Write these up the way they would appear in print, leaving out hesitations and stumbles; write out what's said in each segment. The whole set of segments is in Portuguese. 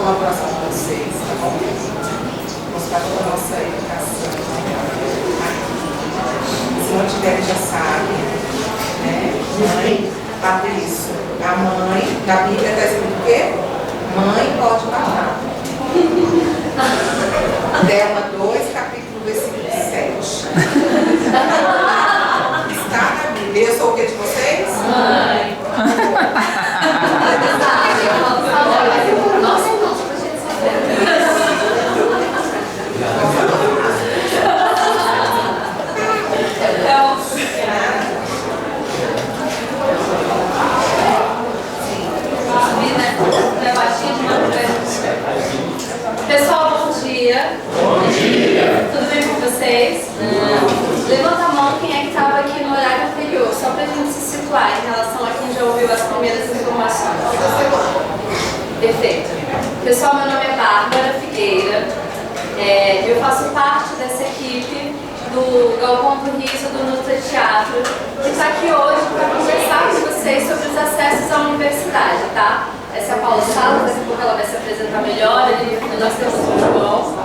colaboração de vocês, tá bom? Mostrar toda a nossa educação. Se não tiver, já sabe, né? Mãe, Patrícia, a mãe, da Bíblia está escrito o quê? Mãe pode matar. Delma 2, capítulo, versículo 7. Está na Bíblia. Eu sou o que de vocês? Mãe. Nossa, não, pra gente saber. Pessoal, bom dia. Bom dia. Tudo bem com vocês? Levanta a mão quem é que estava aqui no horário anterior, só para a gente se situar em relação a quem já ouviu as primeiras informações. Perfeito. Pessoal, meu nome é Bárbara Figueira. Eu faço parte dessa equipe do Galpão do Riso, do Nutra Teatro, que está aqui hoje para conversar com vocês sobre os acessos à universidade, tá? Essa é a Paula Salas, daqui a pouco ela vai se apresentar melhor. Nós temos o João,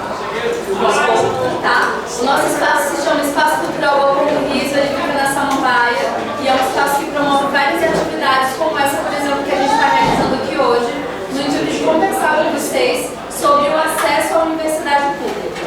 tá? O nosso espaço se chama Espaço Cultural Galpão do Riso, ele fica na Samambaia e é um espaço que promove várias atividades, como essa, por exemplo, que a gente está realizando aqui hoje, no intuito de conversar com vocês sobre o acesso à universidade pública.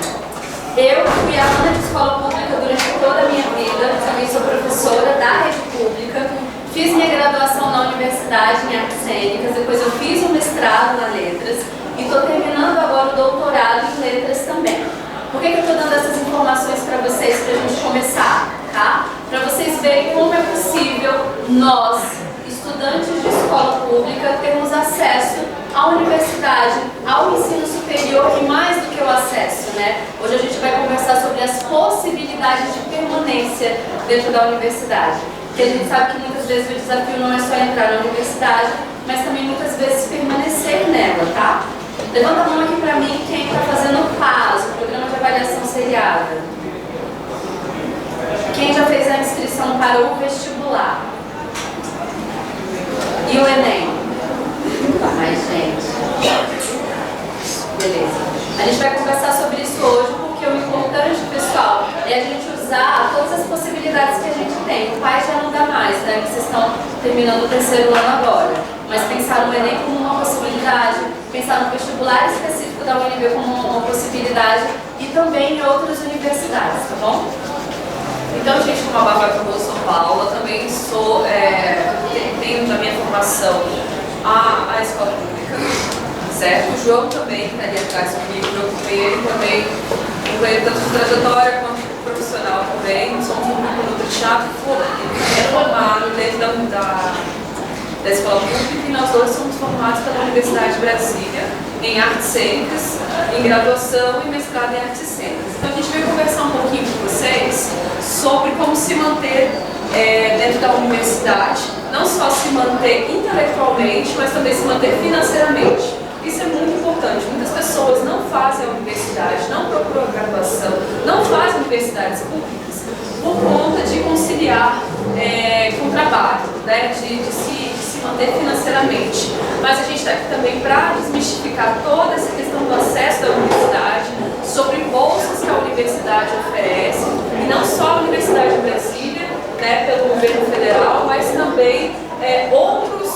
Eu fui aluna de escola pública durante toda a minha vida, também sou professora da rede pública, fiz minha graduação na universidade em artes cênicas, depois eu fiz um mestrado na letras e estou terminando agora o doutorado em letras também. Por que eu estou dando essas informações para vocês, para a gente começar, tá? Para vocês verem como é possível nós, estudantes de escola pública, termos acesso à universidade, ao ensino superior e mais do que o acesso, né? Hoje a gente vai conversar sobre as possibilidades de permanência dentro da universidade. Porque a gente sabe que muitas vezes o desafio não é só entrar na universidade, mas também muitas vezes permanecer nela, tá? Levanta a mão aqui pra mim quem está fazendo o PAS, o Programa de Avaliação Seriada. Quem já fez a inscrição para o vestibular? E o Enem? Ai, gente. Beleza. A gente vai conversar sobre isso hoje, porque o importante, pessoal, é a gente usar todas as possibilidades que a gente tem. O PAS já não dá mais, né? Que vocês estão terminando o terceiro ano agora. Mas pensar no Enem como uma possibilidade, pensar no vestibular específico da UNB como uma possibilidade e também em outras universidades, tá bom? Então, gente, como a Bárbara falou, eu sou Paula, também sou, tenho na minha formação a escola pública, certo? O João também, que está ali atrás comigo, eu ocupei ele também, incluindo tanto de trajetória quanto profissional também. Somos um grupo do teatro formado dentro da escola pública e nós dois somos formados pela Universidade de Brasília em artes cênicas, em graduação e mestrado em artes cênicas. Então a gente veio conversar um pouquinho com vocês sobre como se manter dentro da universidade, não só se manter intelectualmente, mas também se manter financeiramente. Isso é muito importante. Muitas pessoas não fazem a universidade, não procuram a graduação, não fazem universidades públicas por conta de conciliar com o trabalho, né? de se manter financeiramente. Mas a gente está aqui também para desmistificar toda essa questão do acesso à universidade, sobre bolsas que a universidade oferece, e não só a Universidade de Brasília, né, pelo governo federal, mas também outros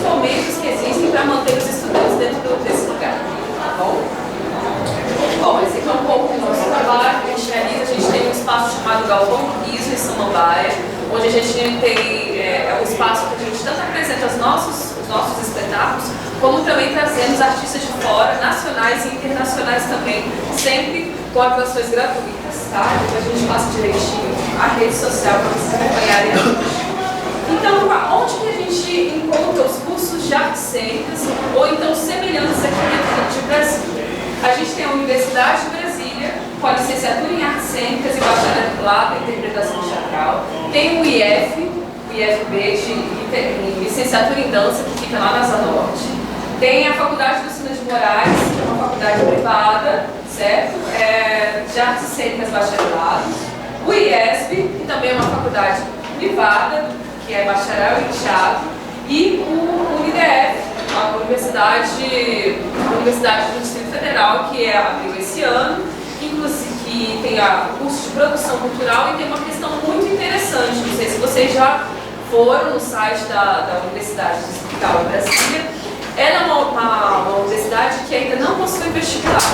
fomentos que existem para manter os estudantes dentro desse lugar. Tá bom? Bom, esse aqui é um pouco do nosso trabalho que a gente realiza. A gente tem um espaço chamado Galpão do Riso, em Samambaia, onde a gente tem um espaço que a gente tanto apresenta os nossos espetáculos, como também trazemos artistas de fora, nacionais e internacionais também, sempre com atuações gratuitas, tá? Depois a gente passa direitinho a rede social para vocês acompanharem. Então, onde que a gente encontra os cursos de artes cênicas ou então semelhantes aqui dentro de Brasília? A gente tem a Universidade de Brasília, com a licenciatura em artes cênicas e bacharelado em interpretação teatral. Tem o IF, o IFB, de licenciatura em dança, que fica lá na Asa Norte. Tem a Faculdade do Ensino de Moraes, que é uma faculdade privada, certo? De artes cênicas bacharelado. O IESB, que também é uma faculdade privada, que é bacharel em teatro. E o UniDF, a Universidade Universidade do Distrito Federal, que abriu esse ano, inclusive que tem o curso de produção cultural e tem uma questão muito interessante. Não sei se vocês já foram no site da Universidade Distrital de Brasília. Ela é uma universidade que ainda não possui vestibular.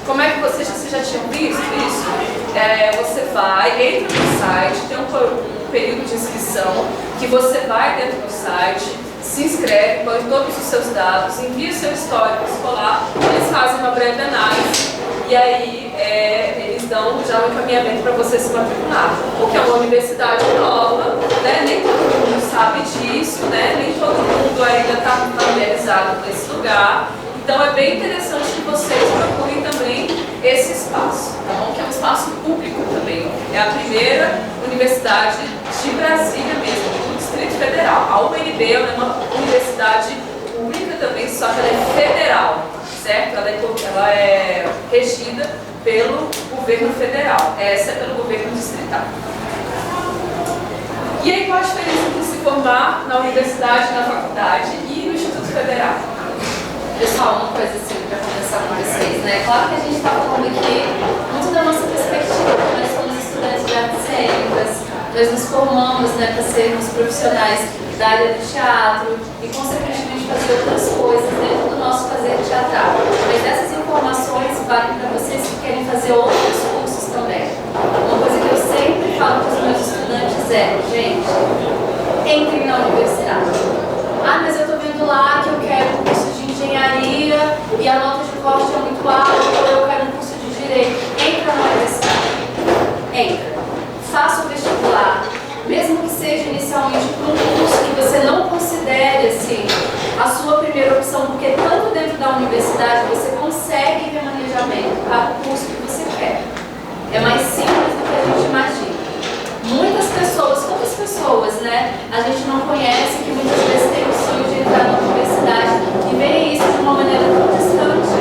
Como é que vocês já tinham visto isso? Você vai, entra no site, tem um período de inscrição, que você vai dentro do site, se inscreve, põe todos os seus dados, envia o seu histórico escolar, eles fazem uma breve análise e aí eles dão já um encaminhamento para você se matricular. Porque é uma universidade nova, né? Nem todo mundo sabe disso, né? Nem todo mundo ainda está familiarizado com esse lugar. Então é bem interessante que vocês procurem também esse espaço, tá bom? Que é um espaço público também. É a primeira universidade de Brasília mesmo, do Distrito Federal. A UNB é uma universidade pública também, só que ela é federal, certo? Ela é regida pelo governo federal, essa é pelo governo distrital. E aí qual a diferença entre se formar na universidade, na faculdade e no Instituto Federal? Pessoal, uma coisa assim para conversar com vocês, né? Claro que a gente está falando aqui muito da nossa perspectiva, nós somos estudantes de artes cênicas, nós nos formamos, né, para sermos profissionais da área do teatro e, consequentemente, fazer outras coisas dentro do nosso fazer teatral. Mas essas informações valem para vocês que querem fazer outros cursos também. Uma coisa que eu sempre falo para os meus estudantes é, gente, entrem na universidade. Ah, mas eu estou vendo lá que eu quero um curso de engenharia e a nota de corte é muito alta, ou eu quero um curso de direito. Entra na universidade. Entra. Faça o vestibular. Mesmo que seja inicialmente para um curso que você não considere assim, a sua primeira opção, porque tanto dentro da universidade você consegue remanejamento para o curso que você quer. É mais simples do que a gente imagina. Muitas pessoas, quantas pessoas, né, a gente não conhece que muitas vezes tem o sonho de entrar na universidade e ver isso de uma maneira tão distante,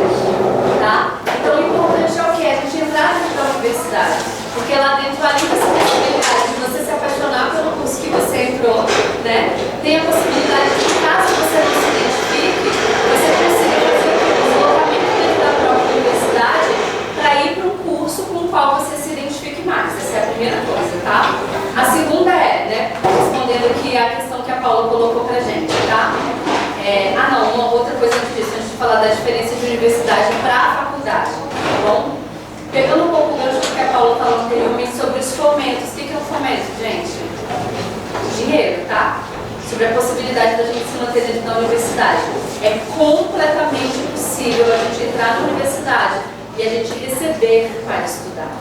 tá? Então o importante é o que? A gente entrar dentro da universidade, porque lá dentro, além dessa possibilidade de você se apaixonar pelo curso que você entrou, né, tem a possibilidade de, caso você não se identifique, você consiga fazer um deslocamento dentro da própria universidade para ir para um curso com o qual você se identifique mais. Essa é a primeira coisa, tá? A segunda é, né, respondendo aqui a questão que a Paula colocou pra gente, tá? Uma outra coisa antes de falar da diferença de universidade para faculdade, tá bom? Pegando um pouco o gancho do que a Paula falou anteriormente sobre os fomentos. O que é um fomento, gente? Dinheiro, tá? Sobre a possibilidade da gente se manter dentro da universidade. É completamente possível a gente entrar na universidade e a gente receber para estudar.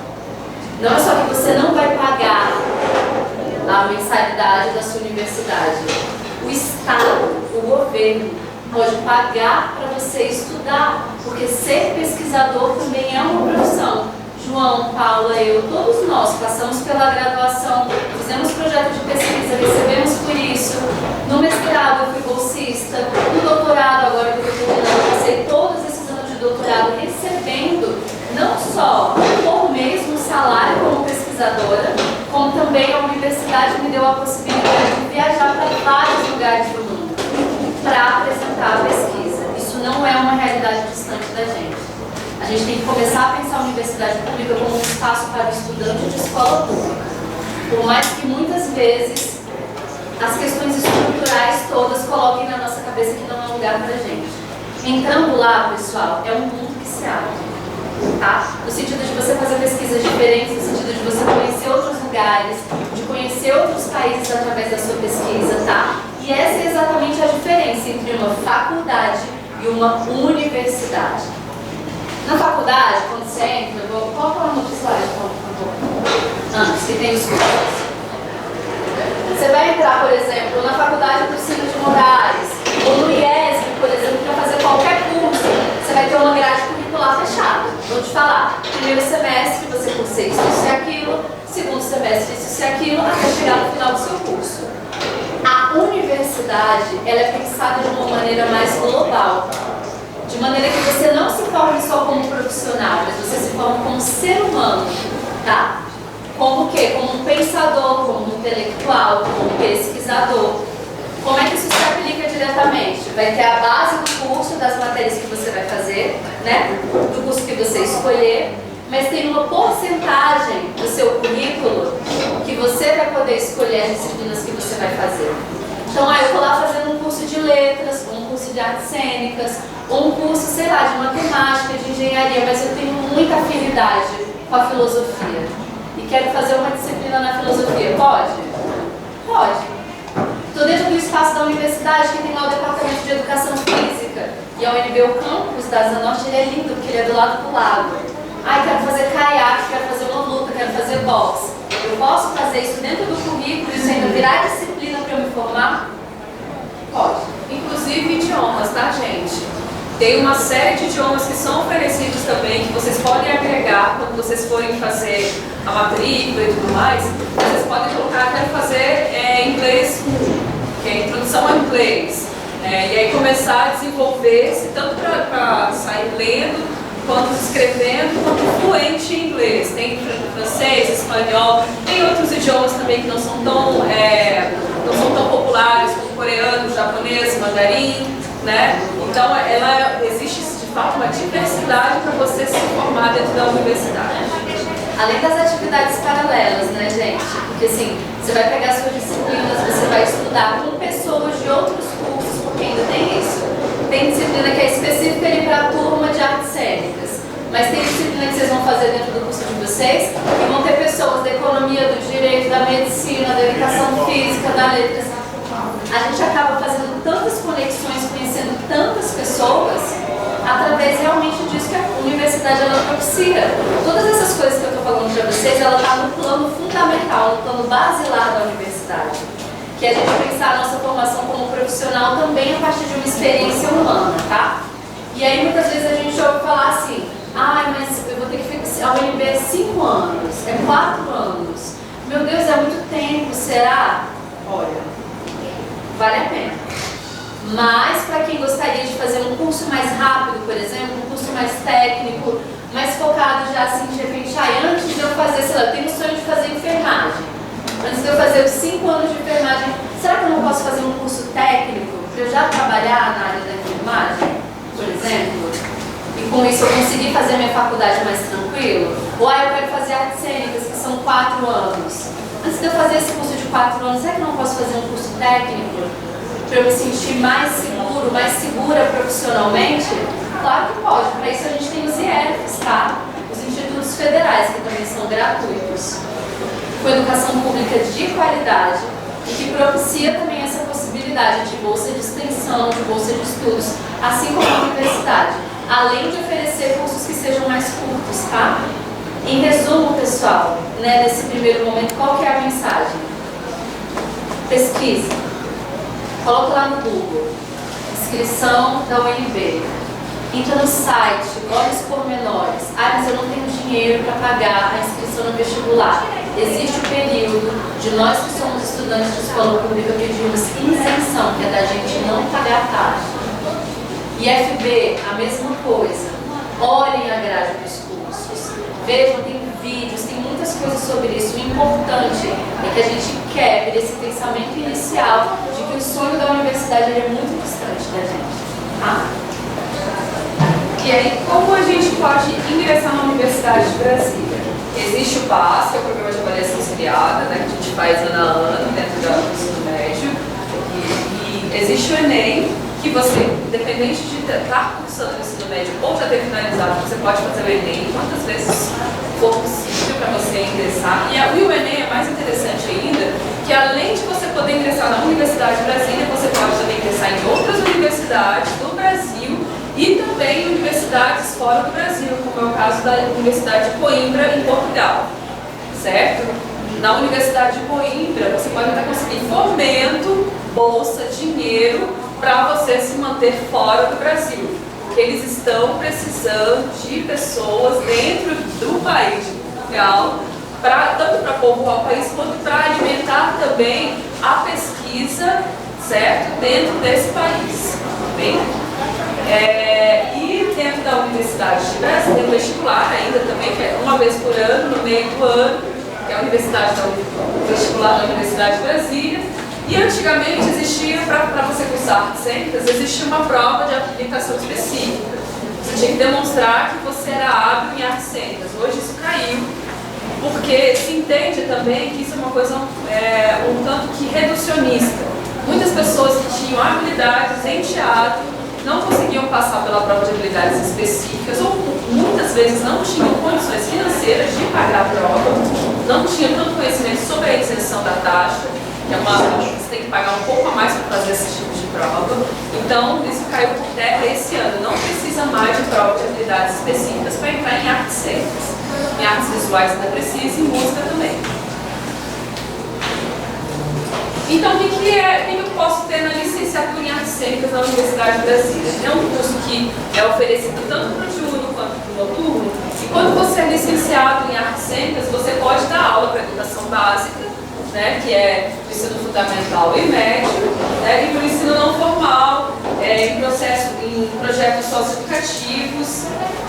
Não é só que você não vai pagar a mensalidade da sua universidade. O Estado, o governo, pode pagar para você estudar, porque ser pesquisador também é uma profissão. João, Paula, eu, todos nós passamos pela graduação, fizemos projeto de pesquisa, recebemos por isso. No mestrado eu fui bolsista, no doutorado, agora que eu estou terminando, passei todos esses anos de doutorado recebendo não só por mesmo salário como pesquisadora, como também a universidade me deu a possibilidade de viajar para vários lugares do mundo para apresentar a pesquisa. Isso não é uma realidade distante da gente. A gente tem que começar a pensar a universidade pública como um espaço para o estudante de escola pública. Por mais que muitas vezes as questões estruturais todas coloquem na nossa cabeça que não é um lugar para a gente. Entrando lá, pessoal, é um mundo que se abre. Tá? No sentido de você fazer pesquisas diferentes, no sentido de você conhecer outros lugares, de conhecer outros países através da sua pesquisa, tá? E essa é exatamente a diferença entre uma faculdade e uma universidade. Na faculdade, quando você entra, qual é o nome do slide, por favor? Antes, que tem os cursos. Você vai entrar, por exemplo, na faculdade do Ciro de Moraes, ou no IESB, por exemplo, para fazer qualquer curso, você vai ter uma grade curricular fechada. Vou te falar, primeiro semestre você cursa isso e aquilo, segundo semestre isso e aquilo, até chegar no final do seu curso. A universidade, ela é pensada de uma maneira mais global, de maneira que você não se forme só como profissional, mas você se forma como ser humano, tá? Como o quê? Como um pensador, como um intelectual, como um pesquisador, Como é que isso se aplica diretamente? Vai ter a base do curso, das matérias que você vai fazer, né? Do curso que você escolher, mas tem uma porcentagem do seu currículo que você vai poder escolher as disciplinas que você vai fazer. Então, eu estou lá fazendo um curso de letras, um curso de artes cênicas, ou um curso, sei lá, de matemática, de engenharia, mas eu tenho muita afinidade com a filosofia e quero fazer uma disciplina na filosofia. Pode? Pode. Estou dentro do espaço da universidade, que tem lá o departamento de educação física, e a UNB, o campus da Asa Norte, ele é lindo, porque ele é do lado do lago. Quero fazer caiaque, quero fazer uma luta, quero fazer boxe. Eu posso fazer isso dentro do currículo, isso ainda virar disciplina para eu me formar? Pode. Inclusive idiomas, tá, gente? Tem uma série de idiomas que são oferecidos também, que vocês podem agregar quando vocês forem fazer a matrícula e tudo mais. Vocês podem colocar, quero fazer inglês 1, que é a introdução ao inglês. E aí começar a desenvolver-se tanto para sair lendo, quanto escrevendo, quanto fluente em inglês. Tem francês, espanhol, tem outros idiomas também que não são tão populares, como coreano, japonês, mandarim, né? Então, existe de fato uma diversidade para você se formar dentro da universidade. Além das atividades paralelas, né, gente? Porque assim, você vai pegar suas disciplinas, você vai estudar com pessoas de outros cursos, porque ainda tem isso. Tem disciplina que é específica ali para a turma de artes cênicas, mas tem disciplina que vocês vão fazer dentro do curso de vocês e vão ter pessoas da economia, do direito, da medicina, da educação física, da letras. A gente acaba fazendo tantas conexões, conhecendo tantas pessoas, através realmente disso que a universidade ela propicia. Todas essas coisas que eu estou falando para vocês, ela está no plano fundamental, no plano basilar da universidade. Que é a gente pensar a nossa formação como profissional também a partir de uma experiência humana, tá? E aí muitas vezes a gente ouve falar assim, mas eu vou ter que ficar a UNB 5 anos, 4 anos. Meu Deus, é muito tempo, será? Olha, vale a pena. Mas para quem gostaria de fazer um curso mais rápido, por exemplo, um curso mais técnico, mais focado já assim, de repente, antes de eu fazer, sei lá, eu tenho o sonho de fazer enfermagem. Antes de eu fazer os 5 anos de enfermagem, será que eu não posso fazer um curso técnico para eu já trabalhar na área da enfermagem, por exemplo? E com isso eu conseguir fazer a minha faculdade mais tranquilo? Ou eu quero fazer artes cênicas, que são 4 anos. Antes de eu fazer esse curso de 4 anos, será que eu não posso fazer um curso técnico para eu me sentir mais seguro, mais segura profissionalmente? Claro que pode. Para isso a gente tem os IEFs, tá? Os institutos federais, que também são gratuitos, com educação pública de qualidade e que propicia também essa possibilidade de bolsa de extensão, de bolsa de estudos, assim como a universidade, além de oferecer cursos que sejam mais curtos, tá? Em resumo, pessoal, nesse primeiro momento, qual que é a mensagem? Pesquisa. Coloca lá no Google, inscrição da UNB. Entra no site, olha os pormenores. Mas eu não tenho dinheiro para pagar a inscrição no vestibular. Existe o período de nós que somos estudantes de escola pública pedimos isenção, que é da gente não pagar a taxa. IFB, a mesma coisa. Olhem a grade dos cursos. Vejam, tem vídeos, tem muitas coisas sobre isso. O importante é que a gente quebre esse pensamento inicial de que o sonho da universidade é muito distante da gente. Tá? E aí, como a gente pode ingressar na Universidade de Brasília? Existe o PAS, que é o Programa de Avaliação Seriada, né, que a gente faz ano a ano dentro do ensino médio. E existe o Enem, que você, independente de estar cursando o ensino médio ou já ter finalizado, você pode fazer o Enem quantas vezes for possível para você ingressar. E o Enem é mais interessante ainda, que além de você poder ingressar na Universidade de Brasília, você pode também ingressar em outras universidades do Brasil e também universidades fora do Brasil, como é o caso da Universidade de Coimbra, em Portugal, certo? Na Universidade de Coimbra, você pode até conseguir fomento, bolsa, dinheiro, para você se manter fora do Brasil, porque eles estão precisando de pessoas dentro do país de Portugal, tanto para povoar o país, quanto para alimentar também a pesquisa, certo? Dentro desse país, tá bem? E dentro da Universidade de Brasília, tem o vestibular ainda também, que é uma vez por ano, no meio do ano, que é a Universidade o vestibular da Universidade de Brasília. E antigamente existia, para você cursar artes cênicas, existia uma prova de habilitação específica. Você tinha que demonstrar que você era hábil em artes cênicas. Hoje isso caiu, porque se entende também que isso é uma coisa um tanto que reducionista. Muitas pessoas que tinham habilidades em teatro não conseguiam passar pela prova de habilidades específicas, ou muitas vezes não tinham condições financeiras de pagar a prova, não tinham tanto conhecimento sobre a isenção da taxa, que você tem que pagar um pouco a mais para fazer esse tipo de prova. Então, isso caiu por terra esse ano. Não precisa mais de prova de habilidades específicas para entrar em artes cênicas. Em artes visuais ainda precisa e música também. Então, o que eu posso ter na licenciatura em artes cênicas na Universidade de Brasília? É um curso que é oferecido tanto para o diurno quanto para o noturno. E quando você é licenciado em artes cênicas, você pode dar aula para educação básica, né, que é o ensino fundamental e médio, né, e para o ensino não formal, em projetos socioeducativos,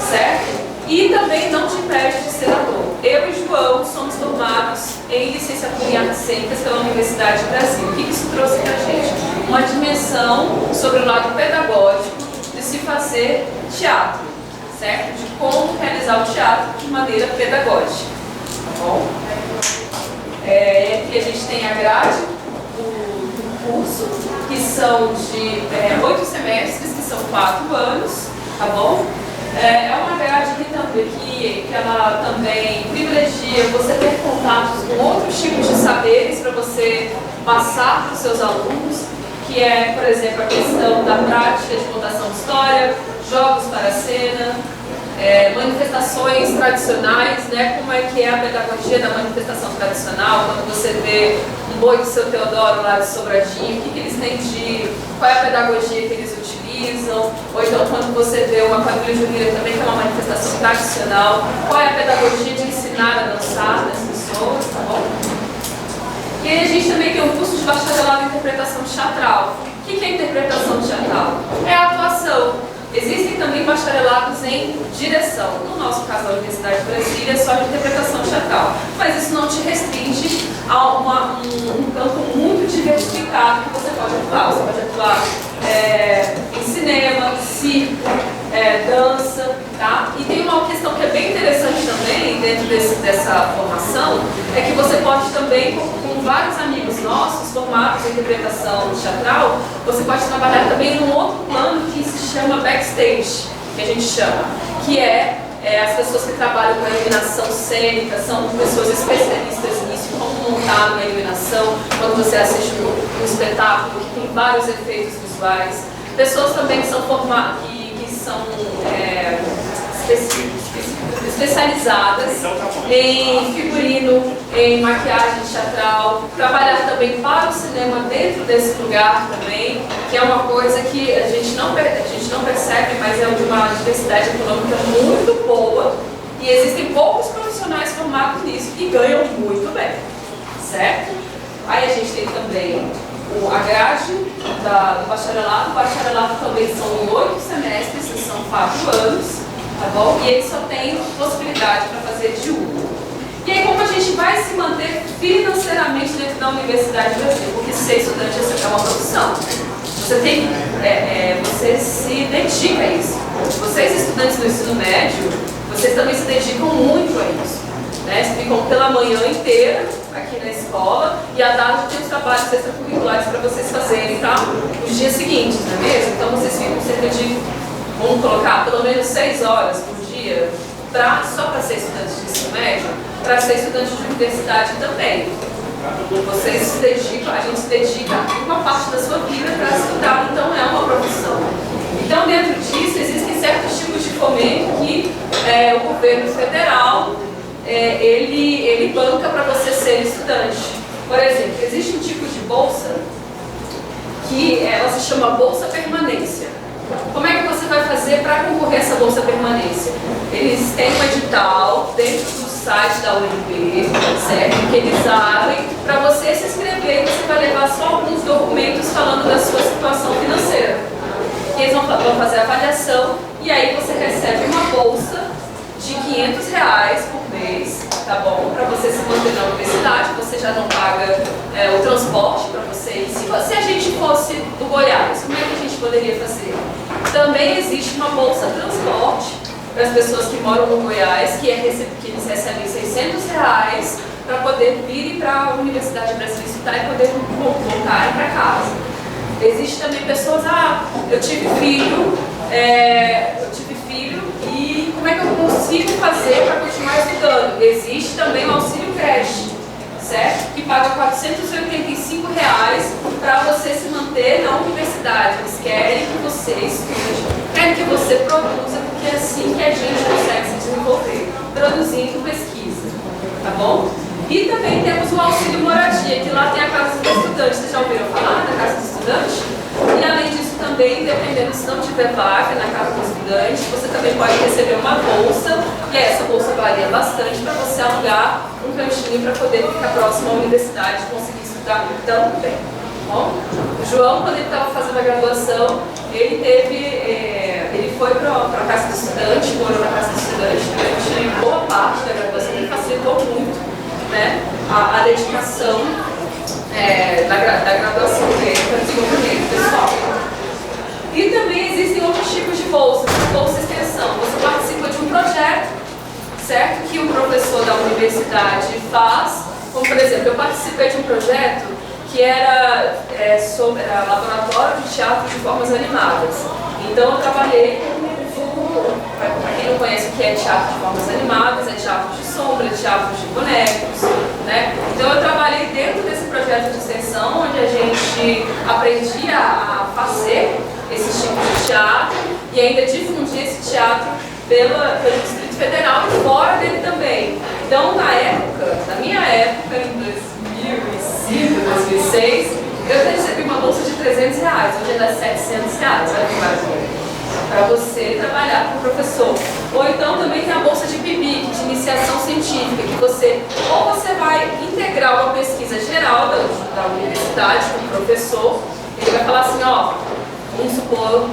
certo? E também não te impede de ser ator. Eu e João somos formados em licenciatura em artes cênicas pela Universidade de Brasília. O que isso trouxe para a gente? Uma dimensão sobre o lado pedagógico de se fazer teatro, certo? De como realizar o teatro de maneira pedagógica, tá bom? Aqui a gente tem a grade do curso, que são de 8 semestres, que são 4 anos, tá bom? É uma grade que ela também privilegia você ter contatos com outros tipos de saberes para você passar para os seus alunos, que é, por exemplo, a questão da prática de contação de história, jogos para a cena, manifestações tradicionais, né? Como é que é a pedagogia da manifestação tradicional, quando você vê um boi do seu Teodoro lá de Sobradinho, o que eles têm qual é a pedagogia que eles utilizam, ou então quando você vê uma quadrilha junina também, que é uma manifestação tradicional, qual é a pedagogia de ensinar a dançar das pessoas, tá bom? E aí a gente também tem um curso de bacharelado em interpretação teatral. O que é interpretação teatral? É a atuação. Existem também bacharelados em direção. No nosso caso, da Universidade de Brasília, é só de interpretação teatral. Mas isso não te restringe a um campo muito diversificado que você pode atuar. Você pode atuar em cinema, circo, dança, tá? E tem uma questão que é bem interessante também, dentro dessa formação, é que você pode também, com vários amigos nossos formados em interpretação teatral, você pode trabalhar também num outro plano que se chama backstage, que a gente chama, que as pessoas que trabalham com a iluminação cênica, são pessoas especialistas nisso, como montar uma iluminação, quando você assiste um espetáculo que tem vários efeitos visuais. Pessoas também que são formadas, que são especializadas em figurino, em maquiagem teatral, trabalhar também para o cinema dentro desse lugar também, que é uma coisa que a gente não percebe, mas é de uma diversidade econômica muito boa, e existem poucos profissionais formados nisso e ganham muito bem, certo? Aí a gente tem também a grade do bacharelado. O bacharelado também são 8 semestres, são 4 anos, tá bom? E ele só tem possibilidade para fazer diurno. E aí, como a gente vai se manter financeiramente dentro da Universidade do Brasil? Porque ser estudante é uma profissão. Você se dedica a isso. Vocês, estudantes do ensino médio, vocês também se dedicam muito a isso, né? Vocês ficam pela manhã inteira aqui na escola e à tarde tem os trabalhos extracurriculares para vocês fazerem, tá? Os dias seguintes, não é mesmo? Então vocês ficam cerca de, vamos colocar, pelo menos 6 horas por dia, só para ser estudantes de ensino médio, para ser estudante de universidade também. Vocês se dedicam, a gente se dedica uma parte da sua vida para estudar, então é uma profissão. Então, dentro disso, existem certos tipos de fomento que o governo federal ele banca para você ser estudante. Por exemplo, existe um tipo de bolsa que ela se chama Bolsa Permanência. Como é que você vai fazer para concorrer a essa Bolsa Permanência? Eles têm um edital dentro do site da UNB, certo? Que eles abrem para você se inscrever e você vai levar só alguns documentos falando da sua situação financeira. E eles vão fazer a avaliação e aí você recebe uma bolsa de R$ 500 por mês, tá bom? Para você se manter na universidade, você já não paga o transporte para você ir. Se a gente fosse do Goiás, como é que a gente poderia fazer? Também existe uma bolsa transporte para as pessoas que moram no Goiás, que eles recebem R$ 600 para poder vir para a Universidade Brasileira estudar e poder voltar para casa. Existe também pessoas, eu tive filho e como é que eu consigo fazer para continuar estudando? Existe também o auxílio creche, certo? Que paga R$ 485 para você se manter na universidade. Eles querem que você estude, querem que você produza, porque é assim que a gente consegue se desenvolver, produzindo pesquisa, tá bom? E também temos o auxílio moradia, que lá tem a casa do estudante. Vocês já ouviram falar da casa do estudante? E além disso também, dependendo se não tiver vaga na casa do estudante, você também pode receber uma bolsa, e essa bolsa varia bastante para você alugar um cantinho para poder ficar próximo à universidade e conseguir estudar também. Bom, o João, quando ele estava fazendo a graduação, ele foi para a casa do estudante, morou na casa do estudante durante boa parte da graduação, ele facilitou muito, né, a dedicação da graduação dele para desenvolvimento pessoal. E também existem outros tipos de bolsas, bolsa extensão. Você participa de um projeto, certo? Que o professor da universidade faz. Como, por exemplo, eu participei de um projeto que era sobre laboratório de teatro de formas animadas. Então eu trabalhei para quem não conhece o que é teatro de formas animadas, é teatro de sombra, teatro de bonecos, né? Então eu trabalhei dentro desse projeto de extensão, onde a gente aprendia a fazer esses tipos de teatro e ainda difundir esse teatro pelo Distrito Federal e fora dele também. Então, na minha época, em 2005, 2006, eu recebi uma bolsa de R$ 300, hoje é R$ 700, olha que maravilha, para você trabalhar como professor. Ou então também tem a bolsa de PIBIC, de iniciação científica, que você vai integrar uma pesquisa geral da universidade com o professor, ele vai falar assim, vamos supor,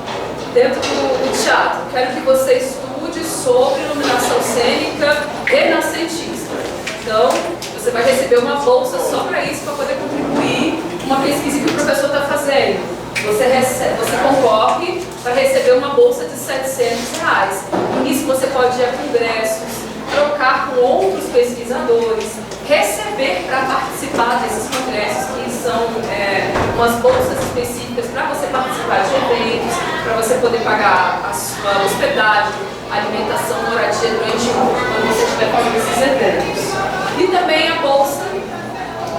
dentro do teatro, quero que você estude sobre iluminação cênica renascentista. Então, você vai receber uma bolsa só para isso, para poder contribuir com uma pesquisa que o professor está fazendo. Você concorre para receber uma bolsa de R$ 700. E nisso você pode ir a congressos, trocar com outros pesquisadores, receber para participar desses congressos, que são umas bolsas específicas para você participar de eventos, para você poder pagar a sua hospedagem, alimentação, moradia durante quando você estiver fazendo esses eventos. E também a bolsa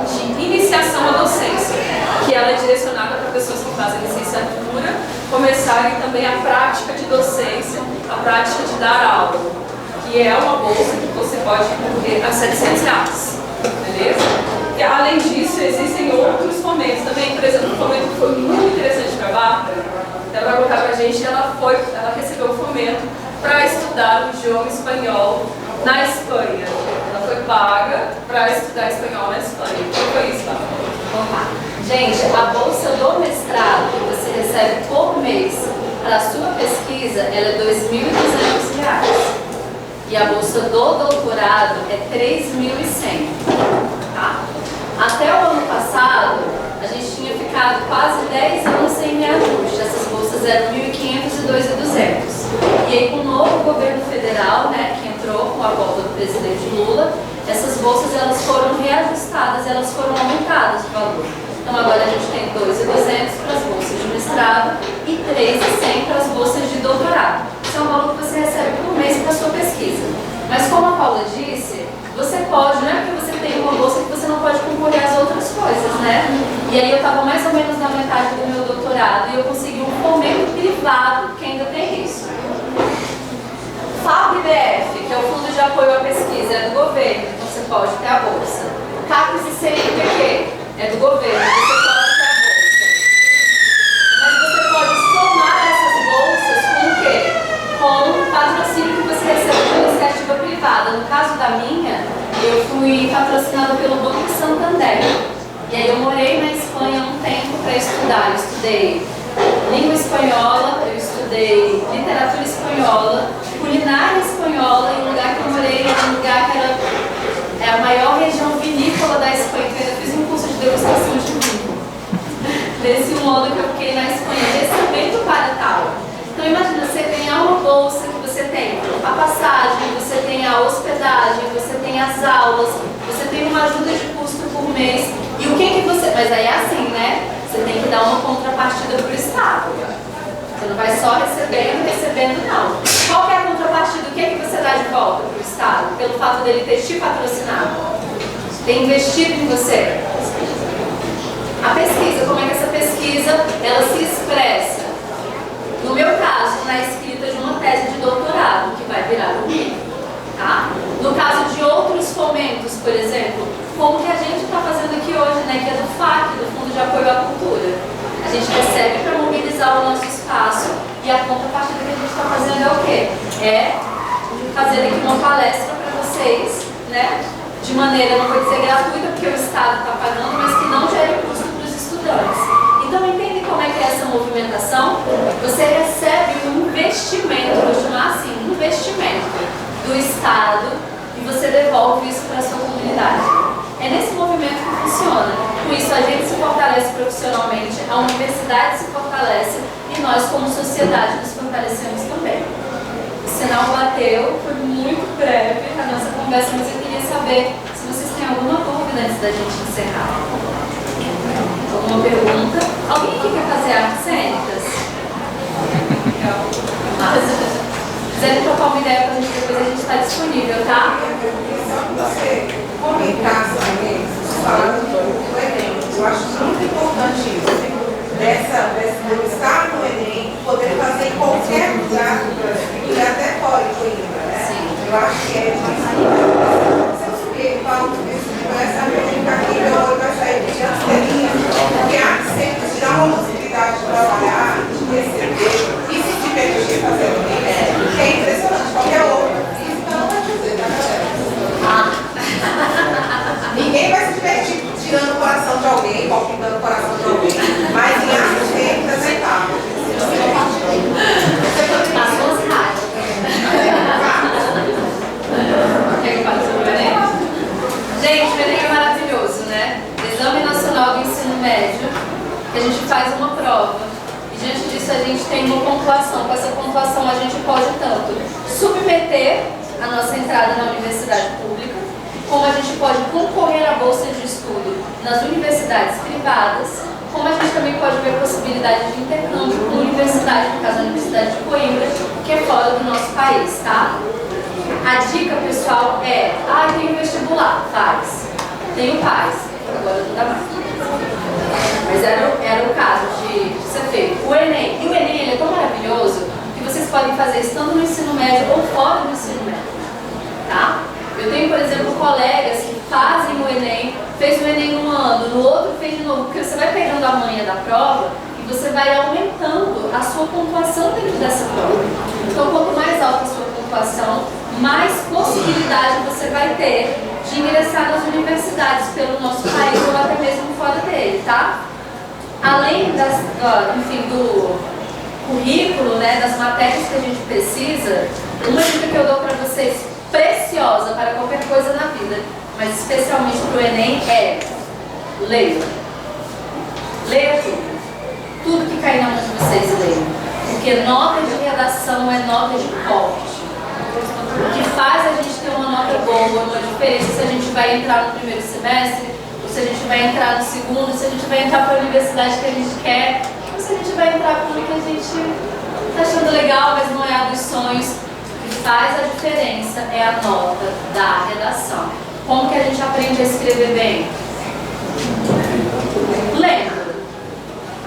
de iniciação à docência, que ela é direcionada para pessoas que fazem licenciatura começarem também a prática de docência, a prática de dar aula, que é uma bolsa que você pode concorrer a R$ 700, beleza? E, além disso, existem outros fomentos também. Por exemplo, um fomento que foi muito interessante para a Bárbara, ela vai contar para a gente, ela recebeu um fomento para estudar o idioma espanhol na Espanha. Ela foi paga para estudar espanhol na Espanha. Como foi isso, Bárbara? Vamos lá. Gente, a bolsa do mestrado que você recebe por mês para a sua pesquisa, ela é R$ 2.200. E a bolsa do doutorado é R$ 3.100. Tá? Até o ano passado, a gente tinha ficado quase 10 anos sem reajuste. Essas bolsas eram R$ 1.500 e R$ 2.200. E aí, com o novo governo federal, né, que entrou com a volta do presidente Lula, essas bolsas elas foram reajustadas, elas foram aumentadas de valor. Então agora a gente tem R$ 2.200 para as bolsas de mestrado e R$ 3.100 para as bolsas de doutorado. Isso é um valor que você recebe por mês para a sua pesquisa. Mas como a Paula disse, você pode, não é porque você tem uma bolsa que você não pode concorrer às outras coisas, né? E aí eu estava mais ou menos na metade do meu doutorado e eu consegui um fomento privado que ainda tem isso. FAB-BF, que é o Fundo de Apoio à Pesquisa, é do governo, então você pode ter a bolsa. CAPES e CNPq, é do governo, você pode ter a bolsa. Mas você pode somar essas bolsas com o quê? Com o patrocínio que você recebe pela iniciativa privada. No caso da minha, eu fui patrocinada pelo Banco Santander. E aí eu morei na Espanha um tempo para estudar. Eu estudei língua espanhola, eu estudei literatura espanhola, culinária espanhola espanhola, em um lugar que eu morei, era um lugar que é a maior região vinícola da Espanha, que eu fiz um curso de degustação de vinho. Desse modo que eu fiquei na Espanha, recebendo para tal. Então imagina, você ganhar uma bolsa que você tem a passagem, você tem a hospedagem, você tem as aulas, você tem uma ajuda de custo por mês. E o que você... Mas aí é assim, né? Você tem que dar uma contrapartida para o Estado. Você não vai só recebendo, não. Qual que é a contrapartida? O que você dá de volta para o Estado? Pelo fato dele ter te patrocinado, ter investido em você. A pesquisa, como é que essa pesquisa ela se expressa? No meu caso, na escrita de uma tese de doutorado, que vai virar um livro. Tá? No caso de outros fomentos, por exemplo, como que a gente está fazendo aqui hoje, né, que é do FAC, do Fundo de Apoio à Cultura. A gente recebe para mobilizar o nosso espaço e a contrapartida que a gente está fazendo é o quê? É fazer aqui uma palestra para vocês, né, de maneira, não vou dizer gratuita, porque o Estado está pagando, mas que não gere custo para os estudantes. Então, entende como é que é essa movimentação? Você recebe um investimento, vou chamar assim, um investimento do Estado e você devolve isso para a sua comunidade. É nesse movimento que funciona. Com isso, a gente se fortalece profissionalmente, a universidade se fortalece e nós, como sociedade, nos fortalecemos também. O sinal bateu, foi muito breve a nossa conversa, mas eu queria saber se vocês têm alguma dúvida antes da gente encerrar. Alguma pergunta? Alguém aqui quer fazer artes cênicas? Se quiserem trocar uma ideia com a gente depois, a gente está disponível, tá? Só que você comentar sobre isso, falando do Enem, eu acho muito importante isso. Do estar no Enem, poder fazer em qualquer lugar do Brasil e até fora de Coimbra, né? Sim. Eu acho que é isso. Se eu subir e falo isso, começa a ficar aqui, meu olho vai sair de anteninha, porque há sempre te dá uma possibilidade de trabalhar, de receber e se divertir fazendo isso. Que é impressionante, qualquer outra física não vai dizer, tá, galera? Ninguém vai se divertir tirando o coração de alguém, palpitando o coração de alguém, mas em artes cênicas é caro. Passou as rádios. Quer que eu fale sobre o Enem? Gente, o Enem é maravilhoso, né? Exame Nacional do Ensino Médio, que a gente faz uma prova. E diante disso a gente tem uma pontuação. Com essa pontuação a gente pode tanto submeter a nossa entrada na universidade pública, como a gente pode concorrer à bolsa de estudo nas universidades privadas, como a gente também pode ver a possibilidade de intercâmbio com a universidade, no caso a Universidade de Coimbra, que é fora do nosso país, tá? A dica, pessoal, é, tem vestibular, faz. Tenho paz, agora não dá mais. Mas era o caso de ser feito. O Enem, e o Enem ele é tão maravilhoso que vocês podem fazer estando no ensino médio ou fora do ensino médio, tá? Eu tenho, por exemplo, colegas que fazem o Enem, fez o Enem um ano, no outro fez de novo, porque você vai pegando a manha da prova e você vai aumentando a sua pontuação dentro dessa prova. Então, quanto mais alta a sua pontuação, mais possibilidade você vai ter de ingressar nas universidades pelo nosso país ou até mesmo fora dele, tá? Além do currículo, né, das matérias que a gente precisa, uma dica que eu dou para vocês, preciosa para qualquer coisa na vida, mas especialmente para o Enem, é leia. Leia tudo. Tudo que cair na mão de vocês, leiam. Porque nota de redação é nota de corte. O que faz a gente ter uma nota boa, uma diferença se a gente vai entrar no primeiro semestre, ou se a gente vai entrar no segundo, se a gente vai entrar para a universidade que a gente quer, ou se a gente vai entrar para o que a gente está achando legal, mas não é a dos sonhos. O que faz a diferença é a nota da redação. Como que a gente aprende a escrever bem? Lendo.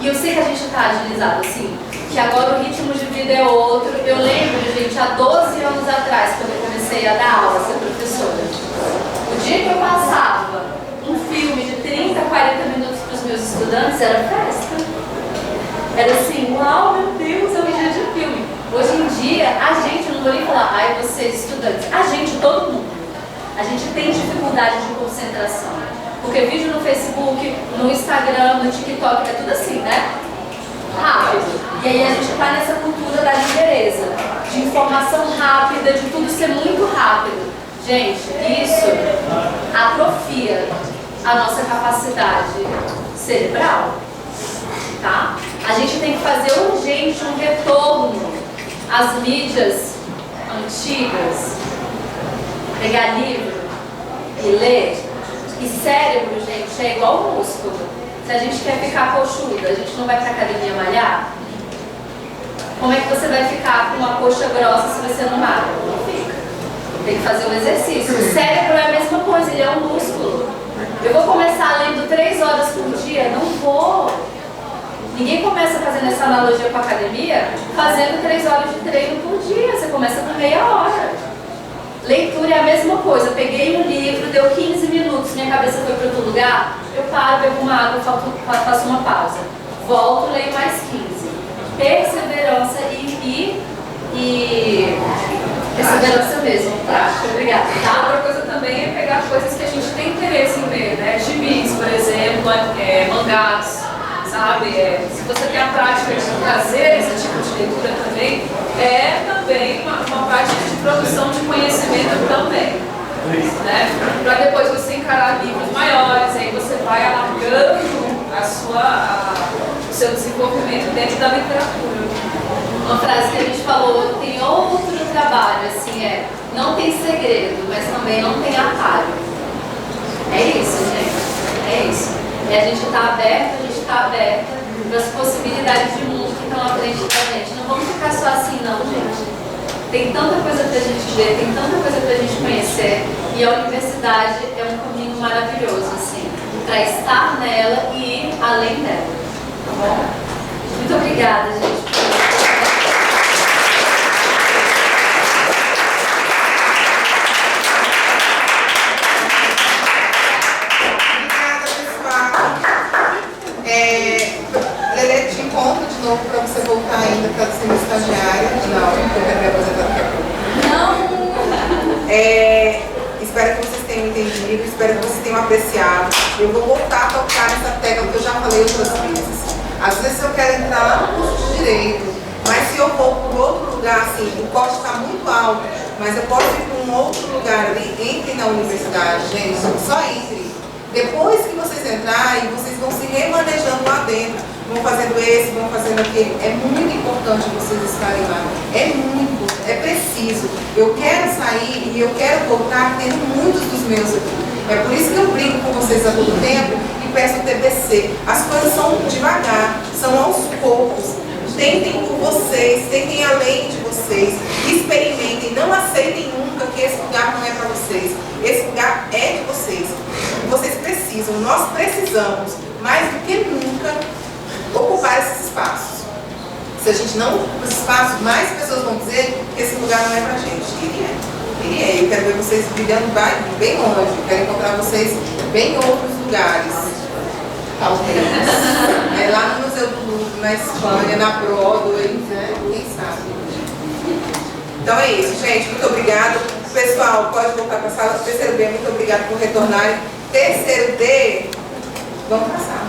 E eu sei que a gente está agilizado assim, que agora o ritmo de vida é outro. Eu lembro, gente, há 12 anos atrás, quando eu comecei a dar aula, ser professora. O dia que eu passava um filme de 30, 40 minutos para os meus estudantes, era festa. Era assim, uau, meu Deus, é um dia de filme. Hoje em dia, a gente, eu não vou nem falar, vocês estudantes, a gente, todo mundo, a gente tem dificuldade de concentração. Porque vídeo no Facebook, no Instagram, no TikTok, é tudo assim, né? Rápido. E aí a gente está nessa cultura da liderança, de informação rápida, de tudo ser muito rápido. Gente, isso atrofia a nossa capacidade cerebral, tá? A gente tem que fazer urgente um retorno às mídias antigas, pegar livro e ler. E cérebro, gente, é igual músculo. Se a gente quer ficar coxuda, a gente não vai pra academia malhar? Como é que você vai ficar com uma coxa grossa se você não malha? Não fica. Tem que fazer um exercício. O cérebro é a mesma coisa, ele é um músculo. Eu vou começar lendo 3 horas por dia? Não vou. Ninguém começa fazendo essa analogia com a academia fazendo 3 horas de treino por dia. Você começa com meia hora. Leitura é a mesma coisa. Peguei um livro, deu 15 minutos, minha cabeça foi para outro lugar, eu paro, bebo uma água, faço uma pausa. Volto, leio mais 15. Perseverança e perseverança mesmo. Prática. Obrigada. Tá? Outra coisa também é pegar coisas que a gente tem interesse em ver, né? Gibis, por exemplo, mangás, sabe? Se você tem a prática de trazer esse tipo de leitura também, é também uma prática de produção de conhecimento também, né? Para depois você encarar livros maiores, aí você vai alargando o seu desenvolvimento dentro da literatura. Uma frase que a gente falou, tem outro trabalho, assim, não tem segredo, mas também não tem atalho. É isso, gente. É isso. E a gente está aberta para as possibilidades de mundo que estão à frente da gente. Não vamos ficar só assim, não, gente. Tem tanta coisa para a gente ver, tem tanta coisa para a gente conhecer. E a universidade é um caminho maravilhoso, assim, para estar nela e ir além dela. Tá bom? Muito obrigada, gente. Lelê, te encontro de novo para você voltar ainda para ser minha estagiária. Não, eu quero me aposentar daqui a pouco. Não! Espero que vocês tenham entendido, espero que vocês tenham apreciado. Eu vou voltar a tocar nessa tecla que eu já falei outras vezes. Às vezes eu quero entrar lá no curso de Direito, mas se eu for para outro lugar, assim, o corte está muito alto, mas eu posso ir para um outro lugar ali, entre na universidade, gente, só entre. Depois que vocês entrarem, vocês vão se remanejando lá dentro, vão fazendo esse, vão fazendo aquele. É muito importante vocês estarem lá. É muito, é preciso. Eu quero sair e eu quero voltar tendo muitos dos meus aqui. É por isso que eu brinco com vocês a todo tempo e peço o TBC. As coisas são devagar, são aos poucos. Tentem por vocês, tentem além de vocês, experimentem, não aceitem nunca que esse lugar não é para vocês. Esse lugar é de vocês. Vocês precisam, nós precisamos, mais do que nunca, ocupar esses espaços. Se a gente não ocupar esses espaços, mais pessoas vão dizer que esse lugar não é pra gente. Ele é. Eu quero ver vocês vivendo bem longe, eu quero encontrar vocês bem em outros lugares. Talvez. Lá no Museu do Louvre, na Espanha, na Broadway, né? Quem sabe. Então é isso, gente. Muito obrigado. Pessoal, pode voltar para a sala. Terceiro B, muito obrigado por retornarem. Terceiro D, vamos passar.